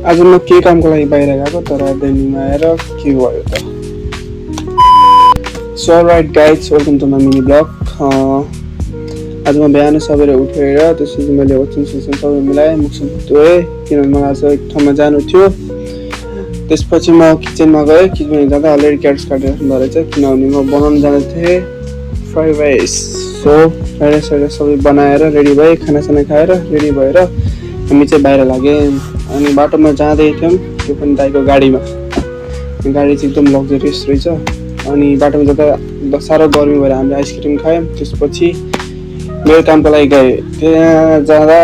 आज म के कामको लागि बाहिर गएको तर डेलीमा आएर के भयो त so right guys welcome to my mini blog आज म बिहान सबेर उठेर त्यसपछि मैले ओछ्यान सोछ्यान सबै मिलाएँ मुखसुख धोएँ किनभने मलाई आज एक ठाउँमा जानु थियो त्यसपछि म किचनमा गएँ किचनमा जाँदा अलरेडी क्याट्स काटेर राख्नु रहेछ किनभने म बनाउन जाने थिएँ fried rice so fried rice सबै बनाएर रेडी भएँ खानासाना खाएर रेडी भएर हामी चाहिँ बाहिर लाग्यौँ अनि बाटोमा जाँदै थियौँ त्यो पनि दाइको गाडीमा गाडी चाहिँ एकदम लग्जरियस रहेछ अनि बाटोमा जाँदा साह्रो गर्मी भएर हामीले आइसक्रिम खायौँ त्यसपछि मेरो कामको लागि गएँ त्यहाँ जाँदा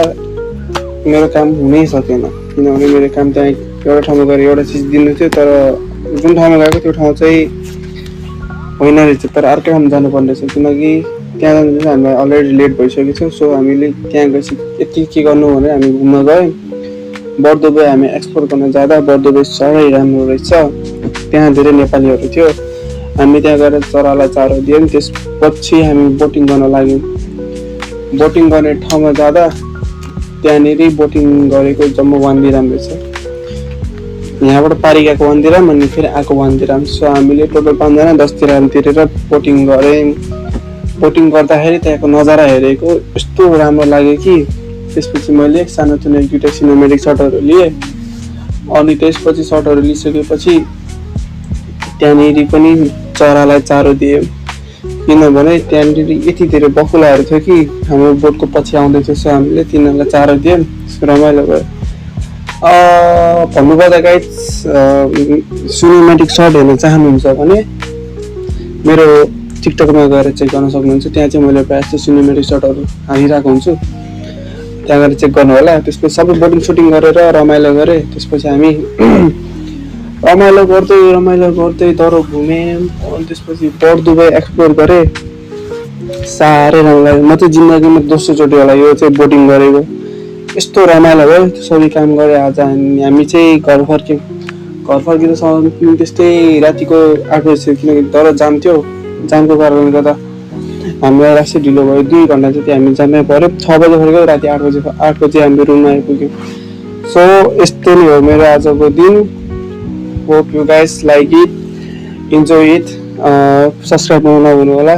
मेरो काम हुनै सकेन किनभने मेरो काम त्यहाँ एउटा ठाउँमा गएर एउटा चिज दिनु थियो तर जुन ठाउँमा गएको त्यो ठाउँ चाहिँ होइन रहेछ तर अर्कै ठाउँमा जानुपर्ने रहेछ किनकि त्यहाँ जाँदा चाहिँ हामीलाई अलरेडी लेट भइसकेको थियो सो हामीले त्यहाँ गएपछि यति के गर्नु भनेर हामी घुम्न गयौँ बर्दोबे हामी एक्सप्लोर गर्न जाँदा बर्दोबे साह्रै राम्रो रहेछ त्यहाँ धेरै नेपालीहरू थियो हामी त्यहाँ गएर चरालाई चारो दियौँ त्यसपछि हामी बोटिङ गर्न लाग्यौँ बोटिङ गर्ने ठाउँमा जाँदा त्यहाँनिर बोटिङ गरेको जम्मा 1 दिराम रहेछ यहाँबाट पारी गएको 1 दिराम अनि फेरि आएको 1 दिराम सो हामीले टोटल 5 जना 10 दिराम तिरेर बोटिङ गऱ्यौँ बोटिङ गर्दाखेरि त्यहाँको नजारा हेरेको यस्तो राम्रो लाग्यो कि त्यसपछि मैले सानोतिनो 2टा सिनेमेटिक सटहरू लिएँ अनि त्यसपछि सटहरू लिइसकेपछि त्यहाँनिर पनि चरालाई चारो दिएँ किनभने त्यहाँनिर यति धेरै बकुलाहरू थियो कि हाम्रो बोटको पछि आउँदै थियो सो हामीले तिनीहरूलाई चारो दियौँ रमाइलो भयो भन्नुपर्दा गाइज सिनेमेटिक सर्ट हेर्न चाहनुहुन्छ भने मेरो टिकटकमा गएर चेक गर्न सक्नुहुन्छ त्यहाँ चाहिँ मैले प्रायः जस्तो सिनेमेटिक सर्टहरू हालिरहेको हुन्छु त्यहाँ गएर चेक गर्नु होला त्यसपछि सबै बोटिङ सुटिङ गरेर रमाइलो गरेँ त्यसपछि हामी रमाइलो गर्दै तर घुम्यौँ अनि त्यसपछि बर्दुबे एक्सप्लोर गरेँ साह्रै राम्रो लाग्यो म चाहिँ जिन्दगीमा दोस्रोचोटि होला यो चाहिँ बोटिङ गरेको यस्तो रमाइलो भयो सबै काम गरेँ आज हामी चाहिँ घर फर्किँदासम्म त्यस्तै रातिको 8 बजी थियो किनकि तर जाम थियो जामको कारणले गर्दा हामीलाई राति ढिलो भयो 2 घन्टा जति हामी जामै पऱ्यो 6 बजी फर्क्यौँ राति 8 बजी हामी रुममा आइपुग्यौँ सो यस्तो नै हो मेरो आजको दिन hope you guys like it enjoy it subscribe गर्नु नभुल्नु होला